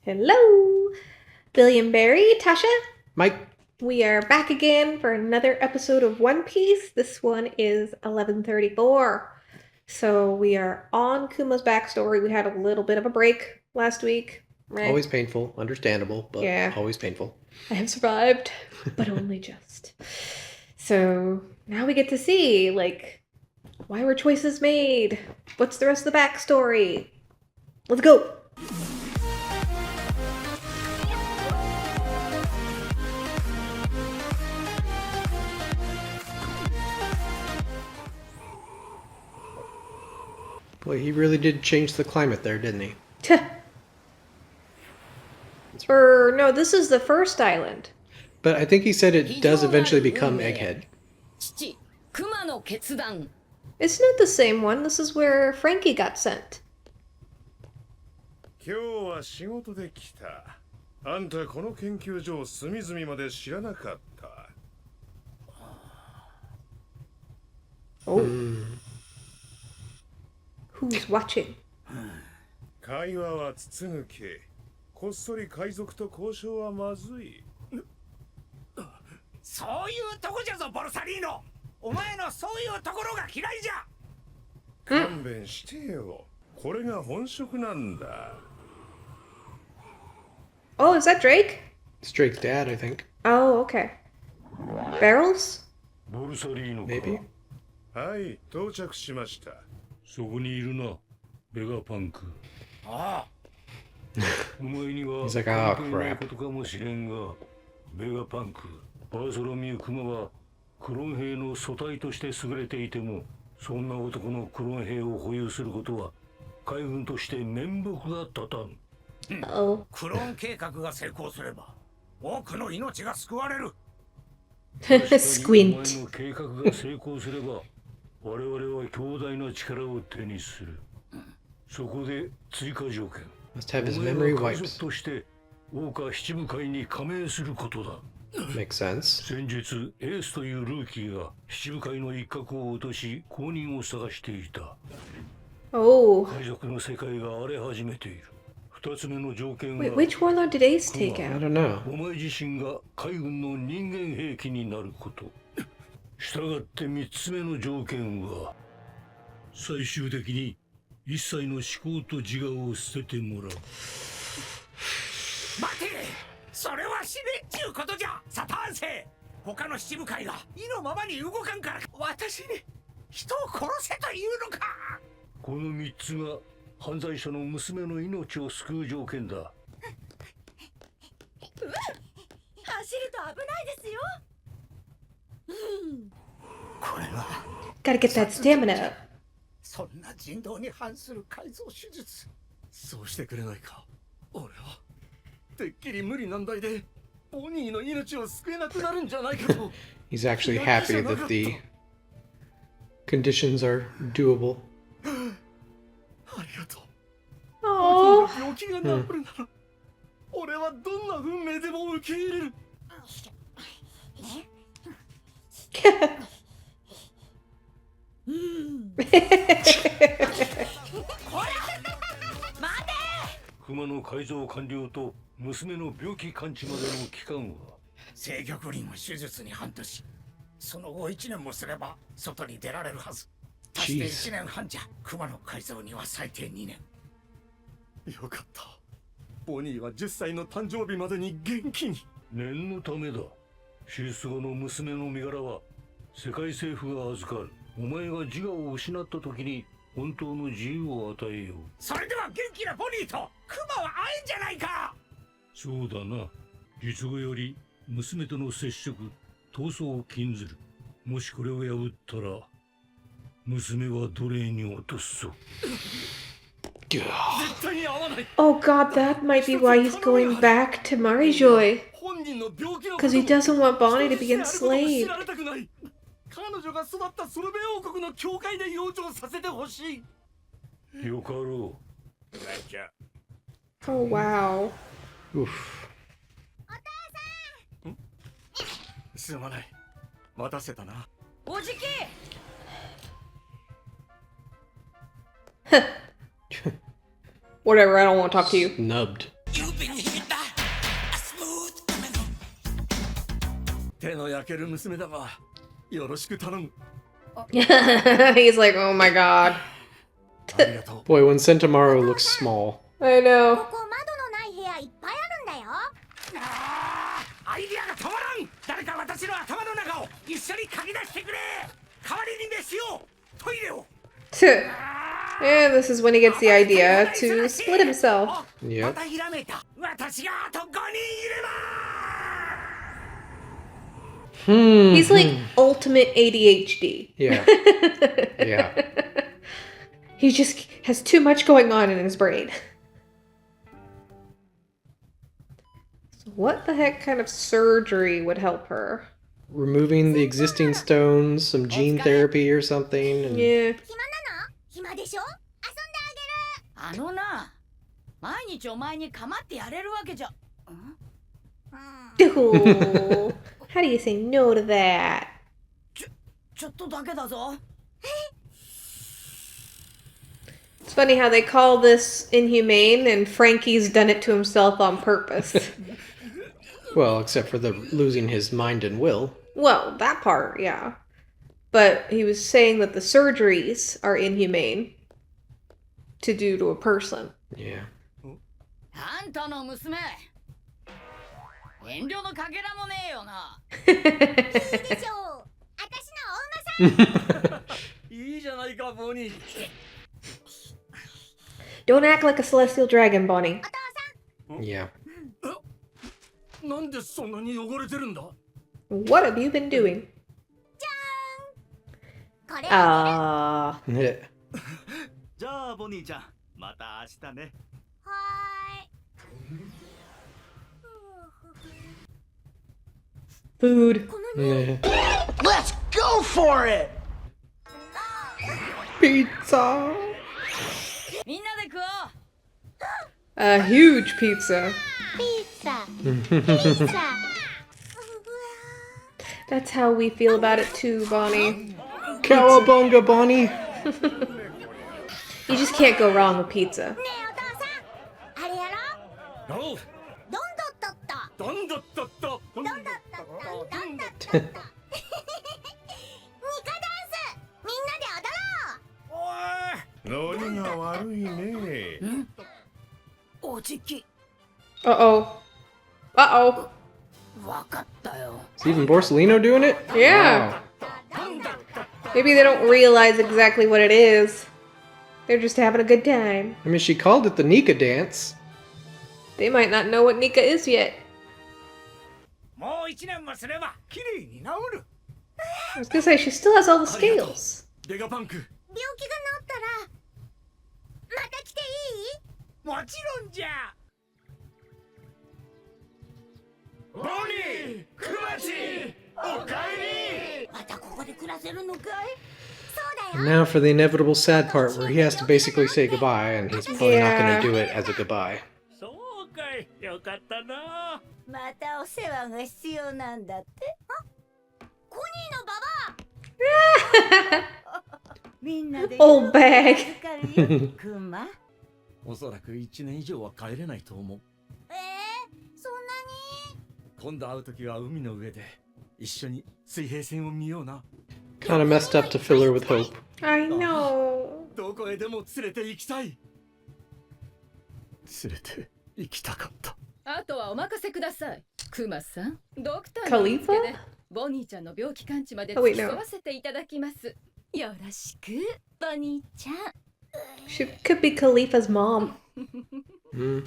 Hello! Billion Beri, Tasha? Mike. We are back again for another episode of One Piece. This one is 1134. So we are on Kuma's backstory. We had a little bit of a break last week. Right? Always painful, understandable, but Yeah. always painful. I have survived, but only just. So now we get to see, like, why were choices made? What's the rest of the backstory? Let's go! Boy, he really did change the climate there, didn't he? No, this is the first island. But I think he said it does eventually become Egghead. It's not the same one. This is where Frankie got sent. Oh. Who's watching? 会話は筒抜け。こっそり海賊と交渉はまずい。そういうとこじゃぞ、ボルサリーノ。お前のそういうところが嫌いじゃ。勘弁してよ。これが本職なんだ。Oh, is that Drake? It's Drake's dad, I think. Oh, okay. Barrels? ボルサリーノか。 Maybe. はい、到着しました。そこにいるな、ベガパンク。ああ。お前には He's like, 関 oh 係ない crap. ことかもしれんが、ベガパンク、バーソロミュー・クマはクロン兵の素体として優れていても、そんな男のクロン兵を保有することは海軍として面目が立たん。Oh. クローン計画が成功すれば多くの命が救われる。Squint. お前の計画が成功すれば、我々は強大な力を手にする。そこで追加条件。 Must have his memory お前は海 wipes. 賊として桜花七部会に加盟することだ。 Makes sense. 先日エースというルーキーが七部会の一角を落とし後任を探していた。 Oh. 海賊の世界が荒れ始めている。二つ目の条件は Wait, which warlord did Ace take I out? don't know. お前自身が海軍の人間兵器になること。したがって三つ目の条件は最終的に一切の思考と自我を捨ててもらう。待て、それは死ねっちゅうことじゃ。サターン生、他の七部会が意のままに動かんから私に人を殺せというのか。この三つが犯罪者の娘の命を救う条件だ。走ると危ないですよ。これは Gotta get that stamina. そんな人道に反する改造手術。そうしてくれないか。俺はてっきり無理難題でボニーの命を救えなくなるんじゃないかと。 He's actually happy that the conditions are doable. ありがとう。 Oh. 病気が治るなら、俺はどんな運命でも受け入れる。熊の改造完了と娘の病気完治までの期間は制御不倫の手術に半年、その後1年もすれば外に出られるはず。足して1年半じゃ。熊の改造には最低2年。よかった。ボニーは10歳の誕生日までに元気に。念のためだ。手術後の娘の身柄は世界政府が預かる。お前が自我を失った時に本当の自由を与えよう。それでは元気なボニーとクマは会えんじゃないか。そうだな。術後より娘との接触、闘争を禁ずる。もしこれを破ったら娘は奴隷に落とすぞ。絶対に会わない。 Oh god, that might be why he's going back to Marijoy. 本人の病気の Because he doesn't want Bonney to be enslaved. 知られたくない。彼女が育ったソルベ王国の教会で養生させてほしい。よかろう。じゃ Oh wow. Oof. すまない。待たせたな。おじき。 Whatever, I don't want to talk to you. Snubbed. You've been 手の焼ける娘だがよろしく頼む。 He's like, oh my god. ありがとう。 Boy, when Sentomaru looks small. I こ know. こ窓のない部屋いっぱいあるんだよ。アイディアが止まらん。誰か私の頭の中を一緒に書き出してくれ。代わりに飯を、トイレを。 And this is when he gets the idea to split himself. ま Yep. たひらめいた。私があと5人いれば。 He's like ultimate ADHD. Yeah. Yeah. He just has too much going on in his brain. So what the heck kind of surgery would help her? Removing the existing stones, some gene therapy or something. And Yeah. 暇なの？暇でしょ？遊んであげる。あのな、毎日お前に構ってやれるわけじゃ。Oh, how do you say no to that? ちょっとだけだぞ。 It's funny how they call this inhumane and Frankie's done it to himself on purpose. well, except for the losing his mind and will. Well, that part, yeah. But he was saying that the surgeries are inhumane to do to a person. Yeah. あんたの娘。遠慮のかけらもねえよな。いいでしょう。私のお馬さん。いいじゃないかボニー。 Don't act like a celestial dragon, Bonnie. Yeah. なんでそんなに汚れてるんだ？ What have you been doing? これ。 Yeah. じゃあボニーちゃん、また明日ね。はーい。 Food. この匂い。 Yeah. Let's go for it! Pizza! みんなで食おう。 A huge pizza. ピザ。ピザ。 That's how we feel about it too, Bonnie. Cowabunga, Bonnie! You just can't go wrong with pizza. ねえお父さん。あれやろう。おう、どんどっとっと。どんどっとっと。どんどっとっと。どんどっとっと。ニカダンス。みんなで踊ろう。ノリが悪いね。おじき。 Uh-oh. Uh-oh. わかったよ。 Is even Borsellino doing it? Yeah. Wow. Maybe they don't realize exactly what it is. They're just having a good time. I mean, she called it the Nika dance. They might not know what Nika is yet. もう1年もすれば綺麗に治る。 I was gonna say, she still has all the scales. ベガパンク。病気が治ったらまた来ていい？もちろんじゃ。ボニー、クマチ、おかえり。またここで暮らせるのかい？そうだ And よ。 now for the inevitable sad part where he has to basically say goodbye, and he's probably not going to do it as a goodbye. そうかい、よかったな。またお世話が必要なんだって？コニーのババア。みんなで Old bag. クマ。おそらく1年以上は帰れないと思う。そんなに？今度会う時は海の上で一緒に水平線を見ような。 Kind of messed up to fill her with hope. I know. どこへでも連れて行きたい。連れて行きたかった。あとはお任せください。クマさん、ドクターの見つけでボニーちゃんの病気完治まで付き添わせていただきます。よろしく、ボニーちゃん。She could be Khalifa's mom. Mm.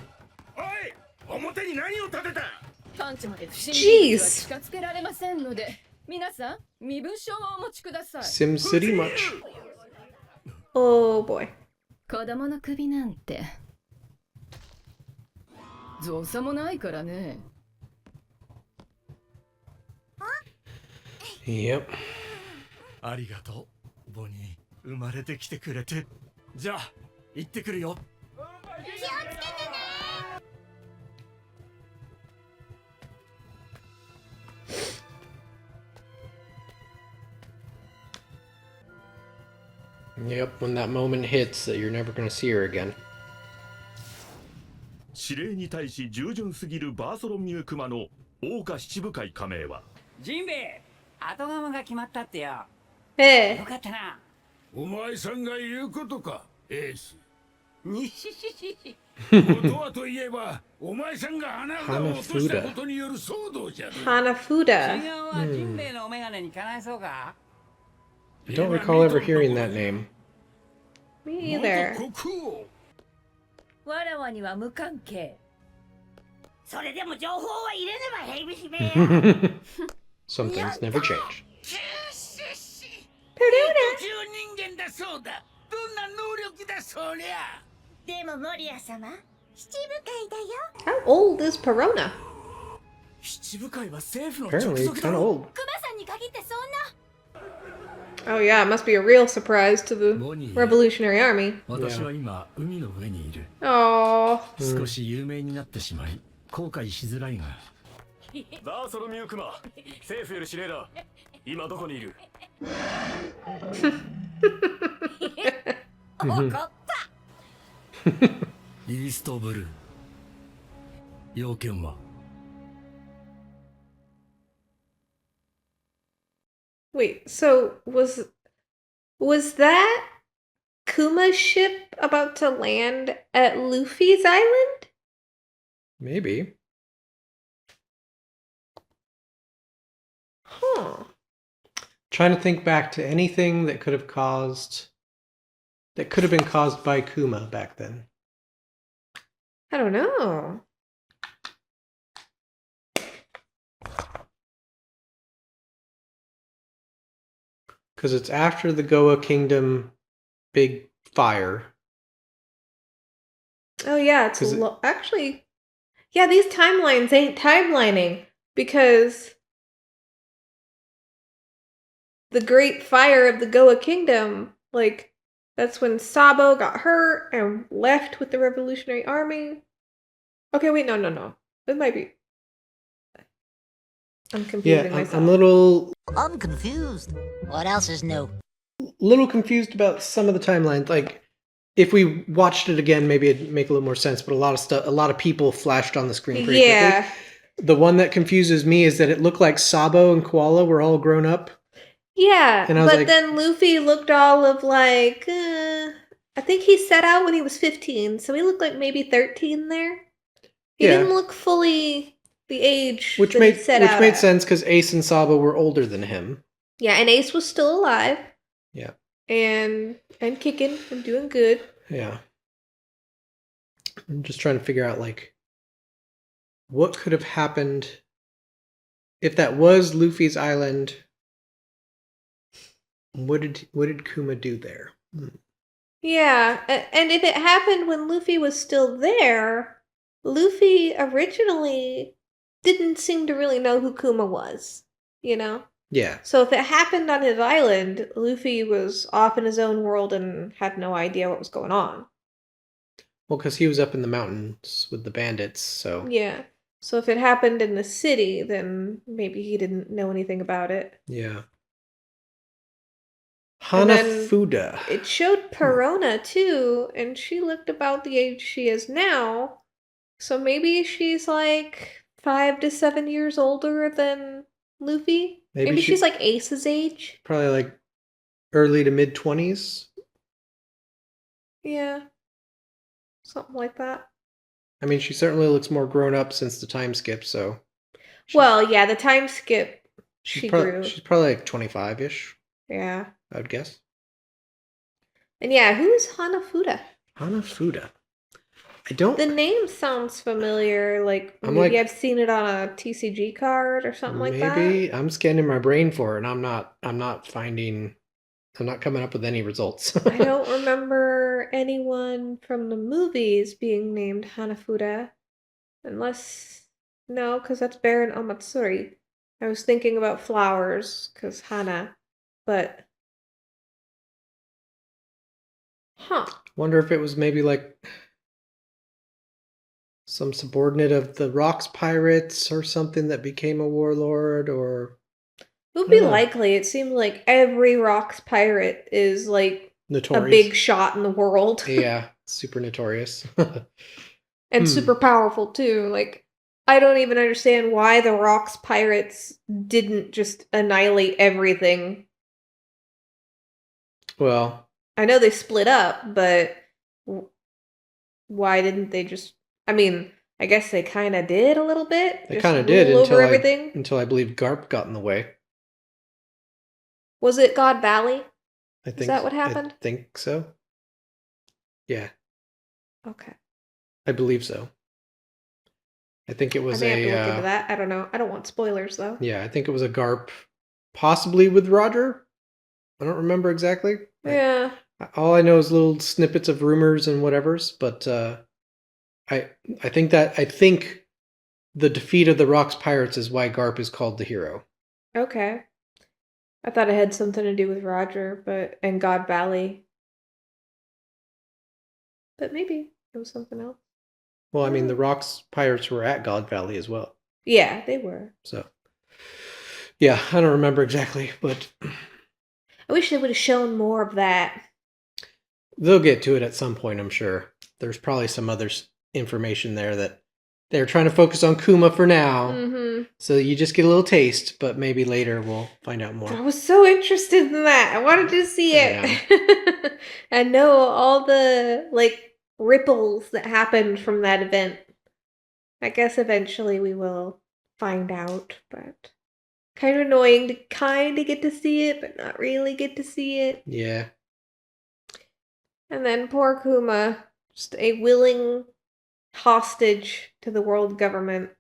おい、表に何を立てた？完治まで不審物は Jeez. 近づけられませんので、皆さん身分証をお持ちください。 Sim City much? Oh boy. 子供の首なんて造作もないからね。Yep. ありがとう、ボニー。生まれてきてくれて。じゃあ、行ってくるよ。気をつけてね。 Yep, when that moment hits that you're never going to see her again. 指令に対し従順すぎるバーソロミュー・クマの桜花七部会加盟はジンベエ、後釜が決まったってよ。Hey. よかったな。お前さんが言うことか、エース。にししし。ことはといえば、お前さんが花札を落としたことによる騒動じゃね。Hanafuda. 違うはジンベエのお眼鏡にかないそうか I don't recall ever hearing that name. Me either. わらわには無関係。それでも情報は入れねばヘビヒベや。Some things never change. 人間だそうだ。どんな能力だそりゃ。でも守屋様、七部会だよ。 How old is Perona? 七部会は政府の Apparently, 直 kind 属だ of ろ old. クマさんに限ってそんな。 Oh yeah, it must be a real surprise to the Revolutionary Army. 私は今海の上にいる Oh. 少し有名になってしまい後悔しづらいがバーソロミュークマ政府より指令だ今どこにいるわかった。イーストブルー要件は Wait, so was that Kuma's ship about to land at Luffy's island? Maybe. Huh. Trying to think back to anything that could have been caused by Kuma back then. I don't know. Because it's after the Goa Kingdom big fire. Oh yeah, it's actually, yeah, these timelines ain't timelining because the Great Fire of the Goa Kingdom, like, that's when Sabo got hurt and left with the Revolutionary Army. Okay, wait, no. It might be. I'm confusing myself. I'm confused. What else is new? Little confused about some of the timelines. Like, if we watched it again, maybe it'd make a little more sense. But a lot of people flashed on the screen pretty quickly. The one that confuses me is that it looked like Sabo and Koala were all grown up. Yeah, and I was but like, then Luffy looked all of like, I think he set out when he was 15, so he looked like maybe 13 there. He didn't look fully the age which that made he set out made at. sense because Ace and Sabo were older than him. Yeah, and Ace was still alive. Yeah. And kicking and doing good. Yeah. I'm just trying to figure out, like, what could have happened if that was Luffy's island. What did Kuma do there? Yeah, and if it happened when Luffy was still there, Luffy originally didn't seem to really know who Kuma was, you know? Yeah. So if it happened on his island, Luffy was off in his own world and had no idea what was going on. Well, because he was up in the mountains with the bandits, so... Yeah. So if it happened in the city, then maybe he didn't know anything about it. Yeah. Hanafuda. It showed Perona, too, and she looked about the age she is now. So maybe she's like 5 to 7 years older than Luffy? Maybe she's like Ace's age? Probably like early to mid-20s? Yeah. Something like that. I mean, she certainly looks more grown up since the time skip, so... Well, yeah, the time skip, she grew. She's probably like 25-ish. Yeah. I would guess. And yeah, who's Hanafuda? Hanafuda. I don't... The name sounds familiar, like maybe I've seen it on a TCG card or something like that. Maybe. I'm scanning my brain for it, and I'm not coming up with any results. I don't remember anyone from the movies being named Hanafuda. Unless... No, because that's Baron Omatsuri. I was thinking about flowers, because Hana, but... Huh. Wonder if it was maybe like some subordinate of the Rocks Pirates or something that became a warlord, or... It would be likely. It seemed like every Rocks pirate is like notorious. A big shot in the world. Yeah, super notorious. And super powerful too. Like, I don't even understand why the Rocks pirates didn't just annihilate everything. Well, I know they split up, but why didn't they just... I mean, I guess they kind of did a little bit. They kind of did until I believe Garp got in the way. Was it God Valley? Is that what happened? I think so. Yeah. Okay. I believe so. I think it was I may have to look into that. I don't know. I don't want spoilers, though. Yeah, I think it was a Garp, possibly with Roger. I don't remember exactly. Yeah. All I know is little snippets of rumors and whatevers, but I think the defeat of the Rocks pirates is why Garp is called the hero. Okay. I thought it had something to do with Roger, and God Valley. But maybe it was something else. Well, I mean, the Rocks pirates were at God Valley as well. Yeah, they were. So, yeah, I don't remember exactly, but I wish they would have shown more of that. They'll get to it at some point, I'm sure. There's probably some other information there that they're trying to focus on Kuma for now. Mm-hmm. So you just get a little taste, but maybe later we'll find out more. I was so interested in that. I wanted to see it. I know all the, ripples that happened from that event. I guess eventually we will find out, but kind of annoying to kind of get to see it, but not really get to see it. Yeah. And then poor Kuma, just a willing hostage to the world government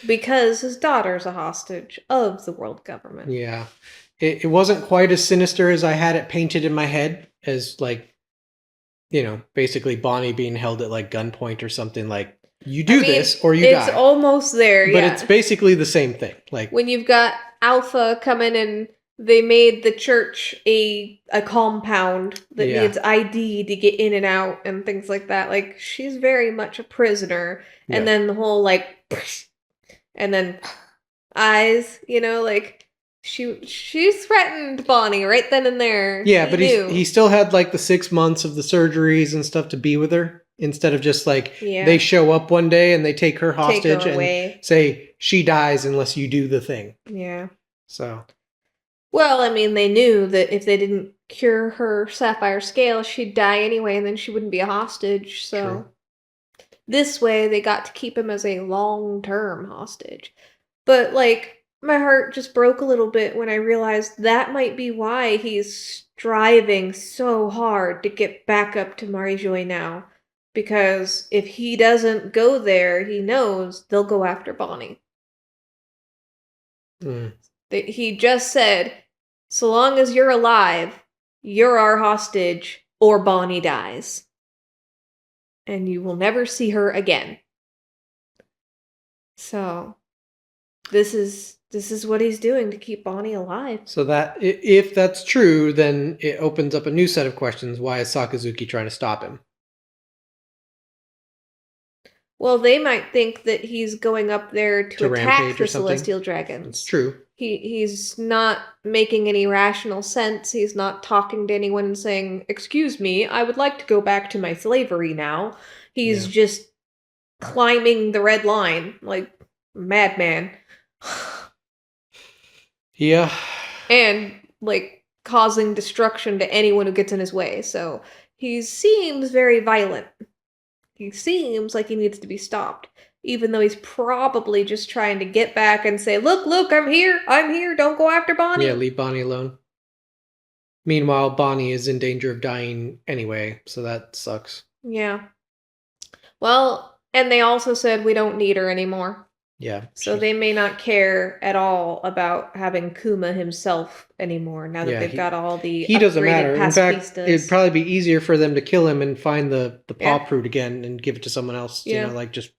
because his daughter's a hostage of the world government. Yeah. It wasn't quite as sinister as I had it painted in my head as, basically Bonney being held at, gunpoint or something. You do this or you die. It's almost there, but it's basically the same thing. When you've got Alpha coming and they made the church a compound that needs ID to get in and out and things like that. She's very much a prisoner. Yeah. And then the whole, and then eyes, she threatened Bonney right then and there. Yeah, but he still had, the 6 months of the surgeries and stuff to be with her. Instead of just they show up one day and they take her hostage and say she dies unless you do the thing. Yeah. So. Well, I mean, they knew that if they didn't cure her sapphire scale, she'd die anyway, and then she wouldn't be a hostage. So True. This way, they got to keep him as a long-term hostage. But my heart just broke a little bit when I realized that might be why he's striving so hard to get back up to Marijoy now. Because if he doesn't go there, he knows they'll go after Bonney. He just said, so long as you're alive, you're our hostage, or Bonney dies. And you will never see her again. So, this is what he's doing to keep Bonney alive. So that, if that's true, then it opens up a new set of questions. Why is Sakazuki trying to stop him? Well, they might think that he's going up there to attack the Celestial Dragons. It's true. He's not making any rational sense. He's not talking to anyone and saying, "Excuse me, I would like to go back to my slavery now." He's just climbing the red line like madman. Yeah. And causing destruction to anyone who gets in his way. So he seems very violent. He seems like he needs to be stopped, even though he's probably just trying to get back and say, look, I'm here, don't go after Bonney. Yeah, leave Bonney alone. Meanwhile, Bonney is in danger of dying anyway, so that sucks. Yeah. Well, and they also said we don't need her anymore. Yeah. So they may not care at all about having Kuma himself anymore now that they've got all the he doesn't matter. In fact, pastistas. It'd probably be easier for them to kill him and find the paw fruit again and give it to someone else. Yeah. Just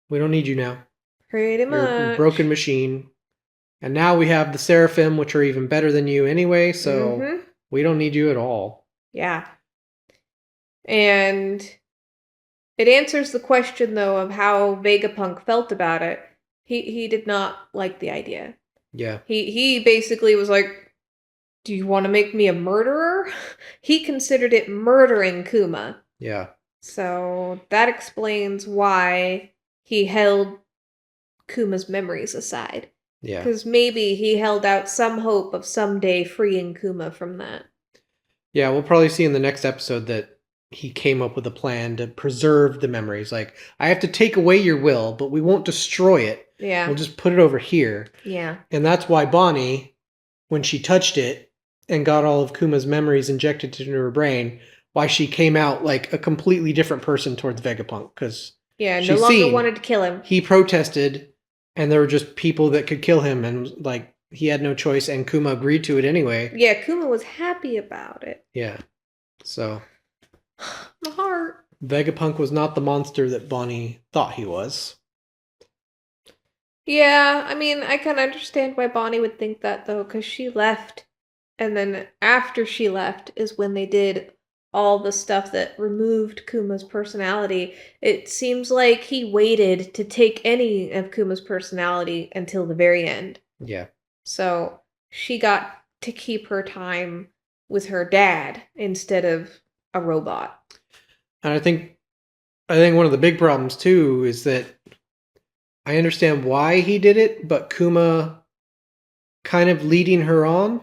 we don't need you now. Pretty much. You're a broken machine. And now we have the Seraphim, which are even better than you anyway, so we don't need you at all. Yeah. And it answers the question, though, of how Vegapunk felt about it. He did not like the idea. Yeah. He basically was like, do you want to make me a murderer? He considered it murdering Kuma. Yeah. So that explains why he held Kuma's memories aside. Yeah. Because maybe he held out some hope of someday freeing Kuma from that. Yeah, we'll probably see in the next episode that he came up with a plan to preserve the memories. Like, I have to take away your will, but we won't destroy it. Yeah. We'll just put it over here. Yeah. And that's why Bonney, when she touched it and got all of Kuma's memories injected into her brain, why she came out like a completely different person towards Vegapunk. Because no longer wanted to kill him. He protested, and there were just people that could kill him, and like he had no choice, and Kuma agreed to it anyway. Yeah, Kuma was happy about it. Yeah. So my heart. Vegapunk was not the monster that Bonney thought he was. Yeah, I mean, I can understand why Bonney would think that, though, because she left, and then after she left is when they did all the stuff that removed Kuma's personality. It seems like he waited to take any of Kuma's personality until the very end. Yeah. So she got to keep her time with her dad instead of a robot. And I think one of the big problems too is that I understand why he did it, but Kuma kind of leading her on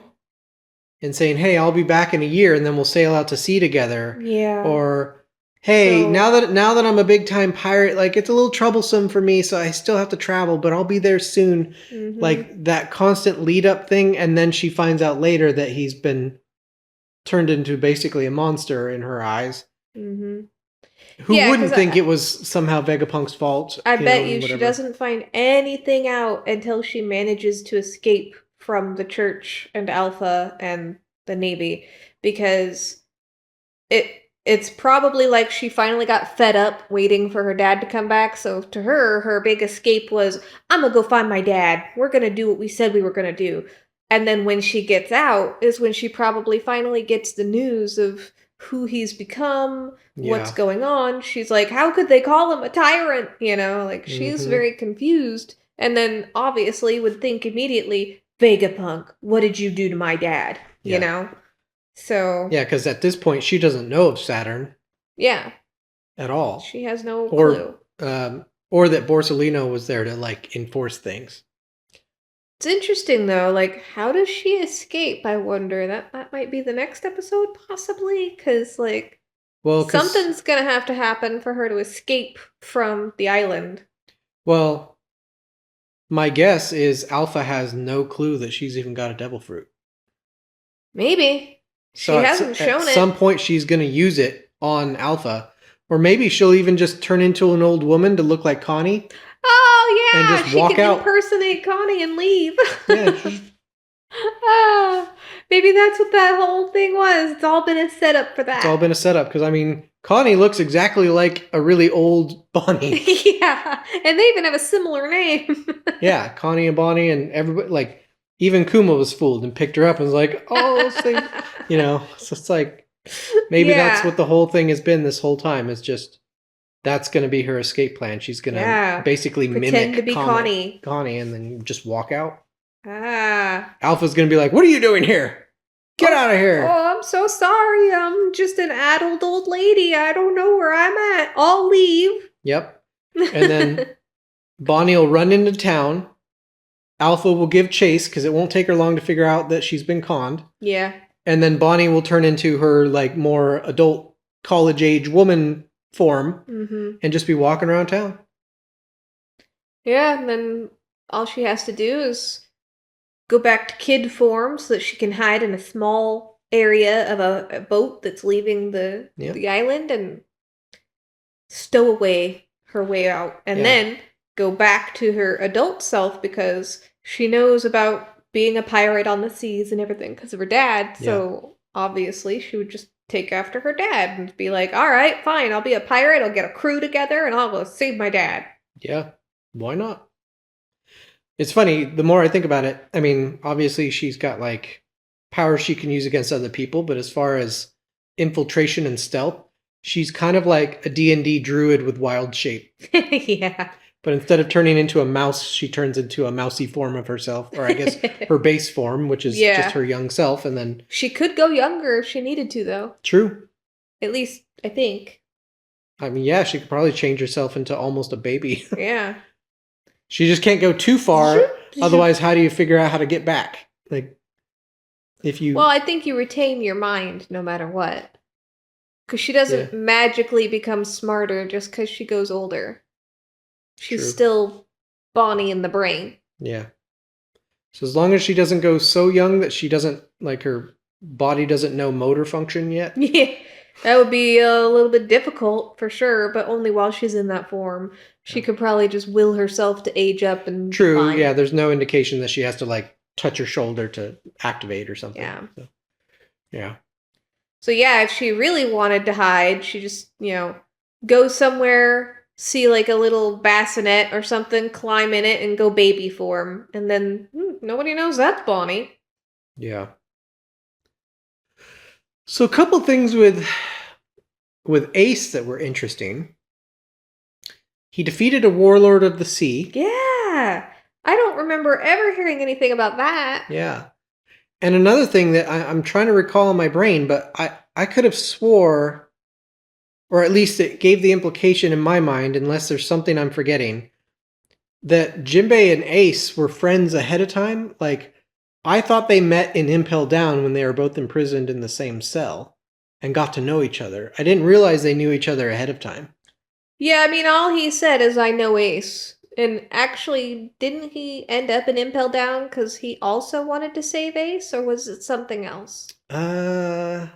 and saying, "Hey, I'll be back in a year and then we'll sail out to sea together." Yeah. Or, "Hey, now that I'm a big time pirate, like it's a little troublesome for me, so I still have to travel, but I'll be there soon." Mm-hmm. Like that constant lead up thing, and then she finds out later that he's been turned into basically a monster in her eyes. Mm-hmm. Who wouldn't think it was somehow Vegapunk's fault? I bet you she doesn't find anything out until she manages to escape from the church and Alpha and the Navy, because it's probably like she finally got fed up waiting for her dad to come back. So to her big escape was, I'm gonna go find my dad. We're gonna do what we said we were gonna do. And then when she gets out is when she probably finally gets the news of who he's become, what's going on. She's like, how could they call him a tyrant? You know, like she's very confused, and then obviously would think immediately, Vegapunk, what did you do to my dad? Yeah. You know? So yeah, because at this point she doesn't know of Saturn. Yeah. At all. She has no clue. Or that Borsalino was there to like enforce things. It's interesting though, like how does she escape? I wonder. That might be the next episode, possibly, because like, something's gonna have to happen for her to escape from the island. Well, my guess is Alpha has no clue that she's even got a devil fruit. Maybe. So she hasn't shown it. At some point she's gonna use it on Alpha, or maybe she'll even just turn into an old woman to look like Connie. Oh yeah, and just she walk can out. Impersonate Connie and leave. Yeah. Maybe that's what that whole thing was. It's all been a setup for that. It's all been a setup, because I mean, Connie looks exactly like a really old Bonney. Yeah, and they even have a similar name. Yeah, Connie and Bonney, and everybody, like, even Kuma was fooled and picked her up and was like, "Oh, you know." So it's like, maybe that's what the whole thing has been this whole time. It's just that's going to be her escape plan. She's going to basically pretend mimic to be Connie, and then just walk out. Ah. Alpha's going to be like, "What are you doing here? Get out of here!" Oh, I'm so sorry. I'm just an adult old lady. I don't know where I'm at. I'll leave. Yep. And then Bonney will run into town. Alpha will give chase because it won't take her long to figure out that she's been conned. Yeah. And then Bonney will turn into her like more adult college age woman form and just be walking around town. Yeah, and then all she has to do is go back to kid form so that she can hide in a small area of a boat that's leaving the island and stow away her way out. And then go back to her adult self because she knows about being a pirate on the seas and everything because of her dad. So obviously she would just take after her dad and be like, all right, fine, I'll be a pirate. I'll get a crew together and I'll go save my dad. Yeah, why not? It's funny, the more I think about it, I mean, obviously she's got like powers she can use against other people, but as far as infiltration and stealth, she's kind of like a D&D druid with wild shape. Yeah. But instead of turning into a mouse, she turns into a mousy form of herself, or I guess her base form, which is just her young self, and then... She could go younger if she needed to, though. True. At least, I think. I mean, yeah, she could probably change herself into almost a baby. Yeah. She just can't go too far. Otherwise, how do you figure out how to get back? Like, if you... Well, I think you retain your mind no matter what. Because she doesn't magically become smarter just because she goes older. She's still Bonney in the brain. Yeah. So as long as she doesn't go so young that she doesn't, like, her body doesn't know motor function yet. Yeah. That would be a little bit difficult, for sure, but only while she's in that form. She could probably just will herself to age up and True, yeah, there's no indication that she has to, like, touch her shoulder to activate or something. Yeah. So, yeah. So yeah, if she really wanted to hide, she just, go somewhere, see like a little bassinet or something, climb in it, and go baby form. And then nobody knows that's Bonney. Yeah. So a couple things with Ace that were interesting. He defeated a warlord of the sea. Yeah. I don't remember ever hearing anything about that. Yeah. And another thing that I'm trying to recall in my brain, but I could have swore, or at least it gave the implication in my mind, unless there's something I'm forgetting, that Jinbei and Ace were friends ahead of time. Like, I thought they met in Impel Down when they were both imprisoned in the same cell and got to know each other. I didn't realize they knew each other ahead of time. Yeah, I mean, all he said is, I know Ace. And actually, didn't he end up in Impel Down because he also wanted to save Ace, or was it something else? I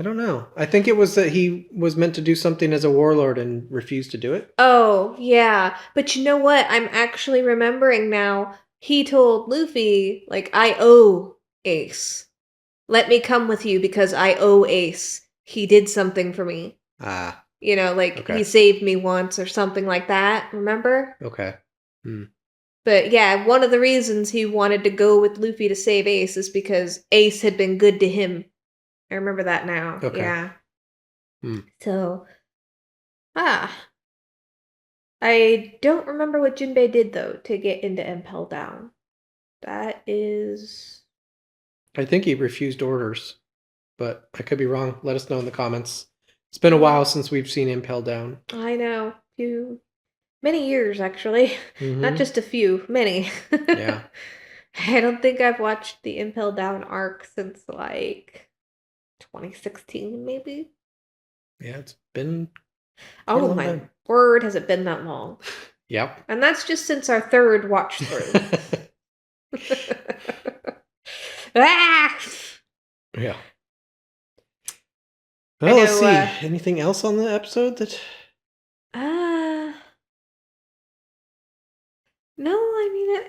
don't know. I think it was that he was meant to do something as a warlord and refused to do it. Oh, yeah. But you know what? I'm actually remembering now. He told Luffy, like, I owe Ace. Let me come with you because I owe Ace. He did something for me. Ah. He saved me once or something like that. Remember? Okay. But yeah, one of the reasons he wanted to go with Luffy to save Ace is because Ace had been good to him. I remember that now. Okay. Yeah. So, I don't remember what Jinbei did, though, to get into Impel Down. That is... I think he refused orders, but I could be wrong. Let us know in the comments. It's been a while since we've seen Impel Down. I know. Many years, actually. Not just a few. Many. Yeah. I don't think I've watched the Impel Down arc since, like, 2016, maybe? Yeah, it's been... Oh my word, has it been that long? Yep. And that's just since our third watch through. Ah! Yeah. Well, let's see. Anything else on the episode that... No, I mean,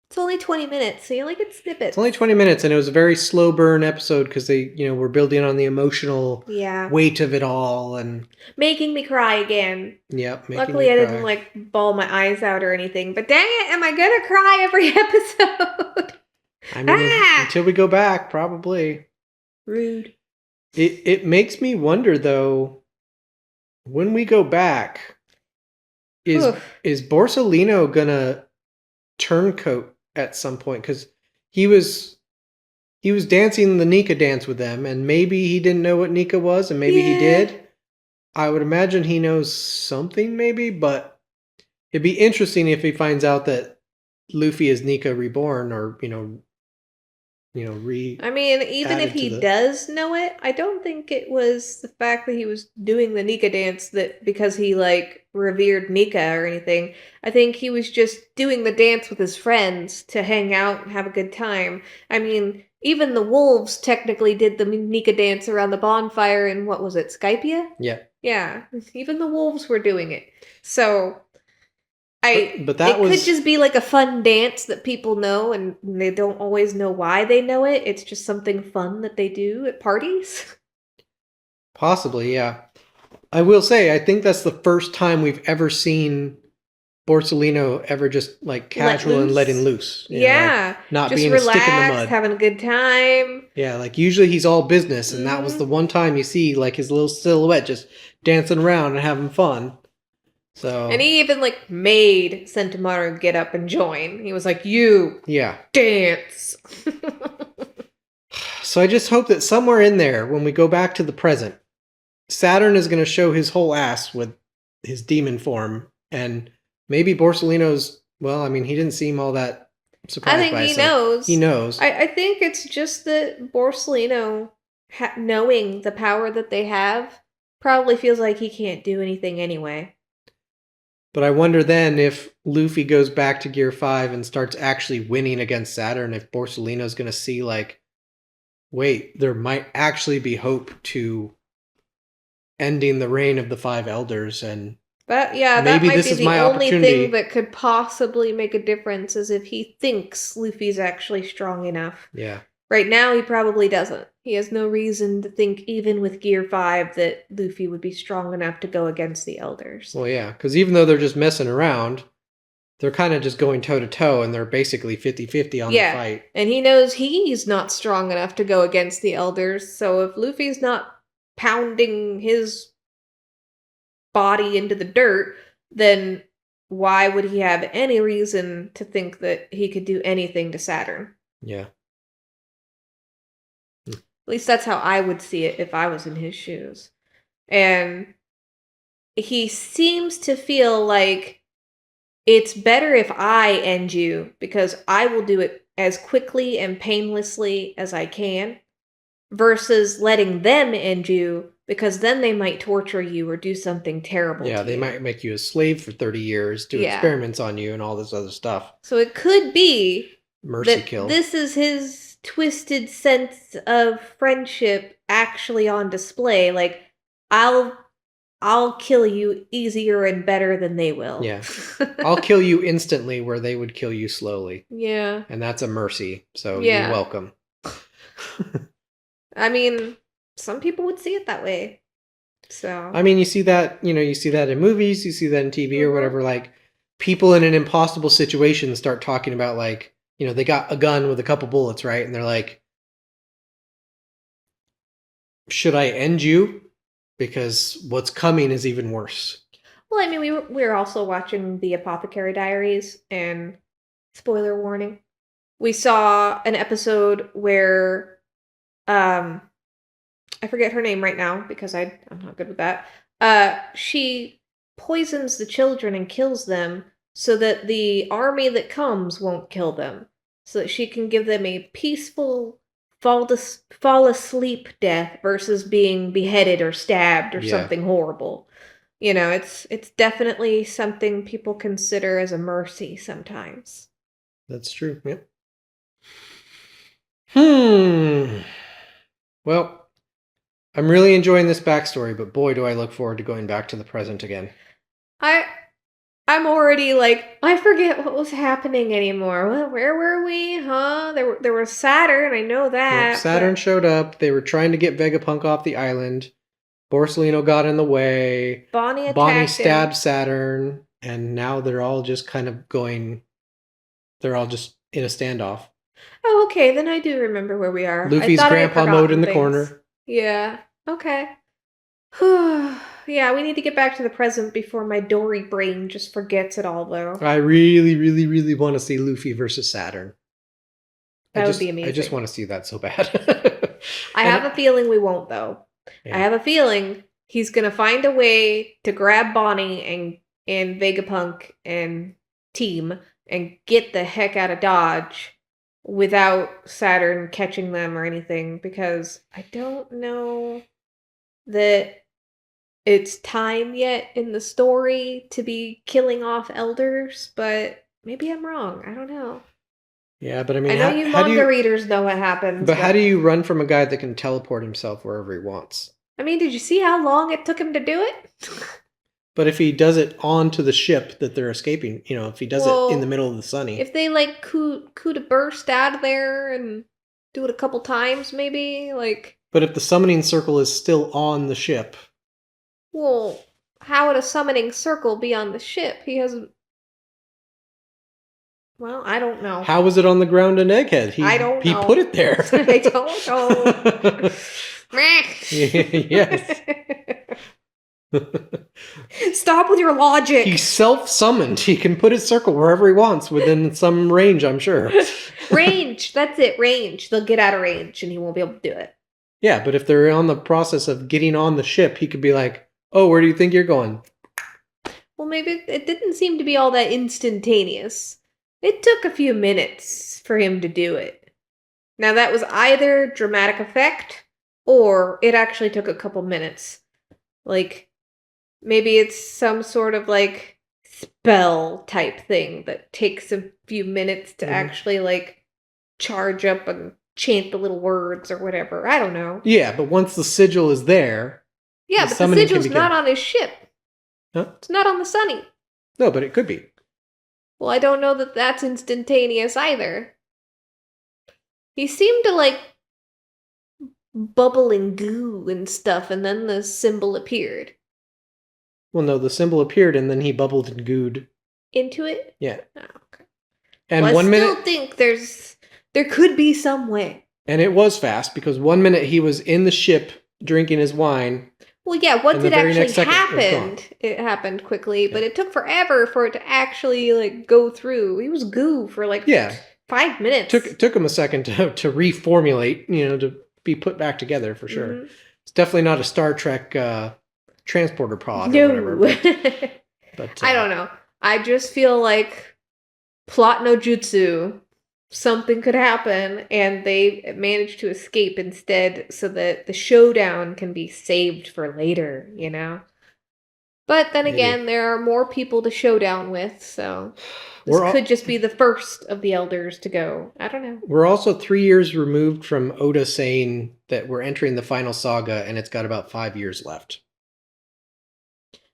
it's only 20 minutes, so you only get snippets. It's only 20 minutes, and it was a very slow burn episode because they, were building on the emotional weight of it all, and making me cry again. Yep. Luckily, I didn't like bawl my eyes out or anything. But dang it, am I gonna cry every episode? I mean, until we go back, probably. Rude. It makes me wonder though. When we go back, is Borsalino gonna turncoat at some point? Because he was dancing the Nika dance with them, and maybe he didn't know what Nika was, and maybe he did. I would imagine he knows something, maybe, but it'd be interesting if he finds out that Luffy is Nika reborn, or I mean, even if he does know it, I don't think it was the fact that he was doing the Nika dance that because he like revered Nika or anything. I think he was just doing the dance with his friends to hang out and have a good time. I mean, even the wolves technically did the Nika dance around the bonfire in, what was it, Skypia? Yeah. Yeah, even the wolves were doing it. So... But that could just be like a fun dance that people know and they don't always know why they know it. It's just something fun that they do at parties. Possibly, yeah. I will say, I think that's the first time we've ever seen Borsalino ever just like casual and letting loose. Yeah. Like not just being relaxed, a stick in the mud. Having a good time. Yeah, like usually he's all business, and that was the one time you see like his little silhouette just dancing around and having fun. So, and he even like made Sentomaru get up and join. He was like, "You dance." So I just hope that somewhere in there, when we go back to the present, Saturn is going to show his whole ass with his demon form, and maybe Borsellino's. Well, I mean, he didn't seem all that surprised. I think he knows. He knows. I think it's just that Borsellino, knowing the power that they have, probably feels like he can't do anything anyway. But I wonder then if Luffy goes back to Gear 5 and starts actually winning against Saturn, if Borsellino's going to see, like, wait, there might actually be hope to ending the reign of the 5 elders, and that might be the only thing that could possibly make a difference is if he thinks Luffy's actually strong enough. Yeah. Right now, he probably doesn't. He has no reason to think, even with Gear 5, that Luffy would be strong enough to go against the elders. Well, yeah, because even though they're just messing around, they're kind of just going toe-to-toe, and they're basically 50-50 on the fight. And he knows he's not strong enough to go against the elders, so if Luffy's not pounding his body into the dirt, then why would he have any reason to think that he could do anything to Saturn? Yeah. At least that's how I would see it if I was in his shoes. And he seems to feel like it's better if I end you, because I will do it as quickly and painlessly as I can, versus letting them end you, because then they might torture you or do something terrible. Yeah, they might make you a slave for 30 years, do experiments on you and all this other stuff. So it could be mercy kill. This is his twisted sense of friendship actually on display. Like, I'll kill you easier and better than they will. Yeah. I'll kill you instantly where they would kill you slowly. Yeah. And that's a mercy. So you're welcome. I mean, some people would see it that way. So I mean, you see that in movies, you see that in TV or whatever, like people in an impossible situation start talking about, like, they got a gun with a couple bullets, right? And they're like, should I end you? Because what's coming is even worse. Well, I mean, we were also watching the Apothecary Diaries, and spoiler warning, we saw an episode where, I forget her name right now because I'm not good with that. She poisons the children and kills them so that the army that comes won't kill them, so that she can give them a peaceful fall asleep death versus being beheaded or stabbed or something horrible. It's definitely something people consider as a mercy sometimes. That's true. Yep. Well, I'm really enjoying this backstory, but boy, do I look forward to going back to the present again. I'm already like, I forget what was happening anymore. Where were we? Huh? There was Saturn, I know that. Yep, Saturn showed up. They were trying to get Vegapunk off the island. Borsellino got in the way. Bonney stabbed Saturn, and now they're all just kind of they're all just in a standoff. Oh, okay, then I do remember where we are. Luffy's grandpa mode in the corner. Yeah, okay. Yeah, we need to get back to the present before my Dory brain just forgets it all, though. I really, really, really want to see Luffy versus Saturn. That would be amazing. I just want to see that so bad. I have a feeling we won't, though. Yeah. I have a feeling he's going to find a way to grab Bonney and Vegapunk and team and get the heck out of Dodge without Saturn catching them or anything, because I don't know that it's time yet in the story to be killing off elders, but maybe I'm wrong. I don't know. Yeah, but I mean, I know you manga readers know what happens. But how do you run from a guy that can teleport himself wherever he wants? I mean, did you see how long it took him to do it? But if he does it onto the ship that they're escaping, if he does it in the middle of the sunny. If they coup to burst out of there and do it a couple times, maybe, like. But if the summoning circle is still on the ship. Well, how would a summoning circle be on the ship? He hasn't. Well, I don't know. How was it on the ground in Egghead? I don't know. He put it there. I don't know. Yes. Stop with your logic. He's self-summoned. He can put his circle wherever he wants within some range, I'm sure. Range. That's it. Range. They'll get out of range and he won't be able to do it. Yeah, but if they're on the process of getting on the ship, he could be like, "Oh, where do you think you're going?" Well, maybe it didn't seem to be all that instantaneous. It took a few minutes for him to do it. Now, that was either dramatic effect, or it actually took a couple minutes. Like, maybe it's some sort of, like, spell type thing that takes a few minutes to actually, like, charge up and chant the little words or whatever. I don't know. Yeah, but once the sigil is there... Yeah, but the sigil's not on his ship. Huh? It's not on the Sunny. No, but it could be. Well, I don't know that that's instantaneous either. He seemed to, like, bubble and goo and stuff, and then the symbol appeared. Well, no, the symbol appeared, and then he bubbled and gooed. Into it? Yeah. Oh, okay. And well, 1 minute... I still think there could be some way. And it was fast, because 1 minute he was in the ship drinking his wine... Well, yeah, once it actually happened, it happened quickly, but it took forever for it to actually, like, go through. He was goo for, like, 5 minutes. Took him a second to reformulate, to be put back together, for sure. Mm-hmm. It's definitely not a Star Trek transporter pod or whatever. But I don't know. I just feel like plot no jutsu. Something could happen, and they manage to escape instead so that the showdown can be saved for later, But then again, there are more people to showdown with, so this could just be the first of the elders to go. I don't know. We're also 3 years removed from Oda saying that we're entering the final saga, and it's got about 5 years left.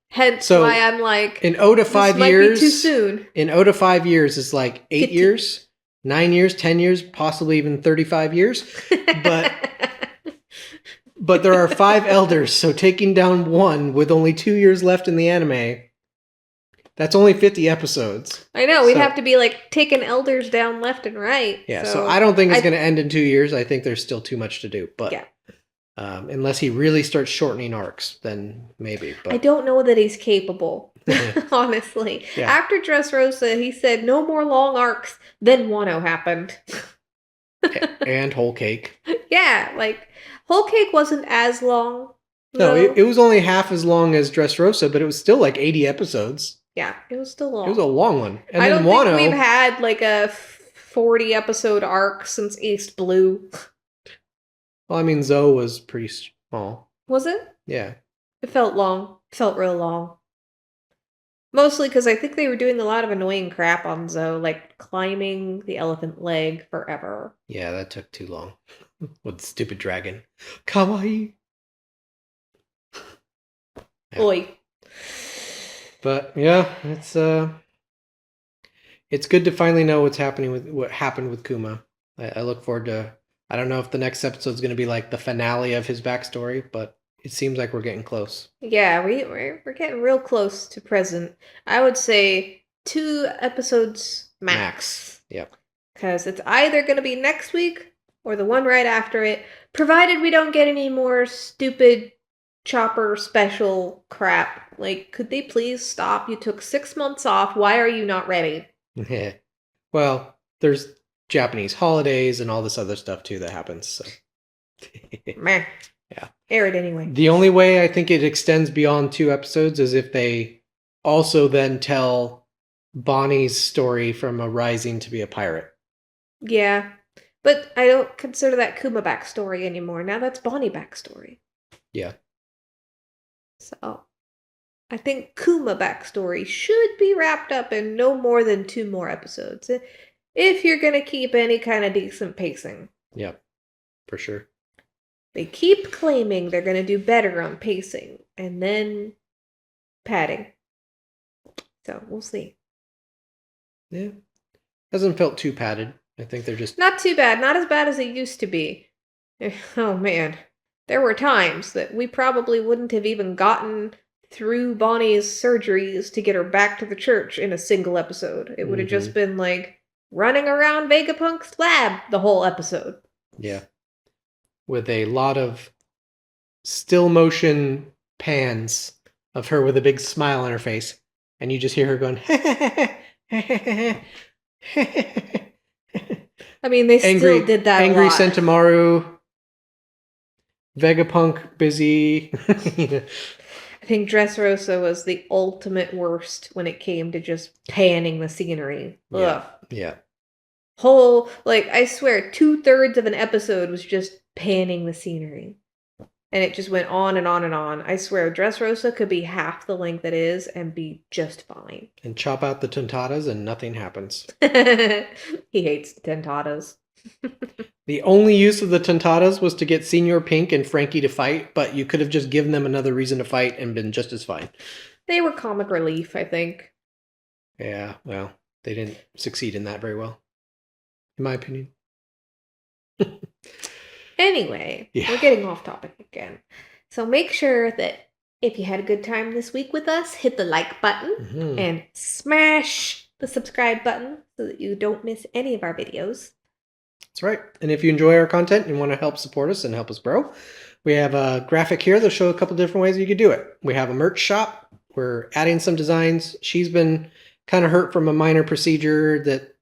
Hence why I'm like, in Oda 5 this years, might be too soon. In Oda 5 years is like 8 years. 9 years, 10 years, possibly even 35 years. But there are 5 elders, so taking down one with only 2 years left in the anime, that's only 50 episodes. I know, we'd have to be like taking elders down left and right. Yeah, so I don't think it's going to end in 2 years. I think there's still too much to do. But unless he really starts shortening arcs, then maybe. But I don't know that he's capable, honestly. Yeah. After Dressrosa, he said no more long arcs. Then Wano happened. And Whole Cake. Yeah, like, Whole Cake wasn't as long. No, it was only half as long as Dressrosa, but it was still like 80 episodes. Yeah, it was still long. It was a long one. And I then don't Wano, think we've had like a 40 episode arc since East Blue. Well, I mean, Zoe was pretty small. Was it? Yeah. It felt long. It felt real long. Mostly because I think they were doing a lot of annoying crap on Zoe, like climbing the elephant leg forever. Yeah, that took too long. With the stupid dragon. Kawaii. Yeah. Oi. But yeah, it's good to finally know what happened with Kuma. I look forward to. I don't know if the next episode is going to be like the finale of his backstory, but it seems like we're getting close. Yeah, we're getting real close to present. I would say 2 episodes max. Yep. Because it's either going to be next week or the one right after it, provided we don't get any more stupid Chopper special crap. Like, could they please stop? You took 6 months off. Why are you not ready? Yeah. Well, there's Japanese holidays and all this other stuff too that happens. So. Meh. Yeah. Air it anyway. The only way I think it extends beyond 2 episodes is if they also then tell Bonney's story from a rising to be a pirate. Yeah. But I don't consider that Kuma backstory anymore. Now that's Bonney backstory. Yeah. So, I think Kuma backstory should be wrapped up in no more than 2 more episodes. If you're going to keep any kind of decent pacing. Yeah, for sure. They keep claiming they're going to do better on pacing, and then padding. So, we'll see. Yeah. Hasn't felt too padded. I think they're just... Not too bad. Not as bad as it used to be. Oh, man. There were times that we probably wouldn't have even gotten through Bonnie's surgeries to get her back to the church in a single episode. It would have just been like running around Vegapunk's lab the whole episode. Yeah. With a lot of still motion pans of her with a big smile on her face. And you just hear her going, I mean, they still did that Angry a lot. Sentimaru. Vegapunk busy. I think Dressrosa was the ultimate worst when it came to just panning the scenery. Ugh. Yeah. Whole, like, I swear, 2/3 of an episode was just panning the scenery. And it just went on and on and on. I swear, Dressrosa could be half the length it is and be just fine. And chop out the tontadas and nothing happens. He hates tontadas. The only use of the tontadas was to get Senior Pink and Frankie to fight, but you could have just given them another reason to fight and been just as fine. They were comic relief, I think. Yeah, well, they didn't succeed in that very well, in my opinion. Anyway, Yeah. We're getting off topic again. So make sure that if you had a good time this week with us, hit the like button and smash the subscribe button so that you don't miss any of our videos. That's right. And if you enjoy our content and want to help support us and help us grow, we have a graphic here that'll show a couple different ways you could do it. We have a merch shop. We're adding some designs. She's been kind of hurt from a minor procedure that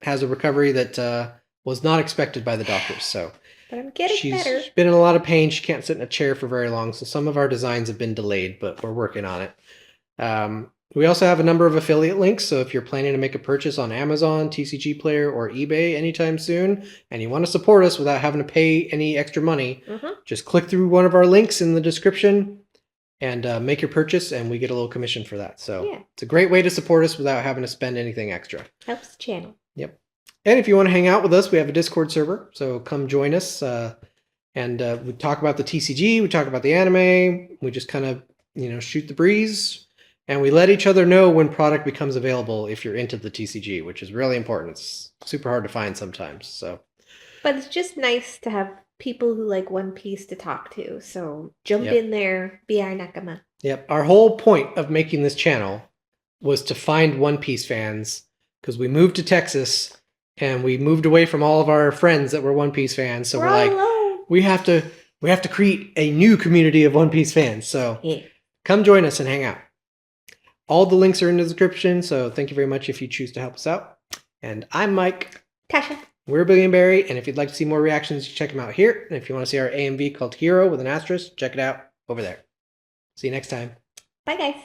has a recovery that was not expected by the doctors. So but I'm getting better. She's been in a lot of pain. She can't sit in a chair for very long. So some of our designs have been delayed, but we're working on it. We also have a number of affiliate links. So if you're planning to make a purchase on Amazon, TCGPlayer, or eBay anytime soon, and you want to support us without having to pay any extra money, just click through one of our links in the description and make your purchase, and we get a little commission for that. So it's a great way to support us without having to spend anything extra. Helps the channel. Yep. And if you want to hang out with us, we have a Discord server. So come join us. And we talk about the TCG. We talk about the anime. We just kind of, shoot the breeze. And we let each other know when product becomes available if you're into the TCG, which is really important. It's super hard to find sometimes. So, but it's just nice to have people who like One Piece to talk to. So jump in there, be our nakama. Yep. Our whole point of making this channel was to find One Piece fans because we moved to Texas and we moved away from all of our friends that were One Piece fans. So we're like, alone. we have to create a new community of One Piece fans. So come join us and hang out. All the links are in the description, so thank you very much if you choose to help us out. And I'm Mike. Tasha. We're Billion Beri, and if you'd like to see more reactions, check them out here. And if you want to see our AMV called Hero with an asterisk, check it out over there. See you next time. Bye, guys.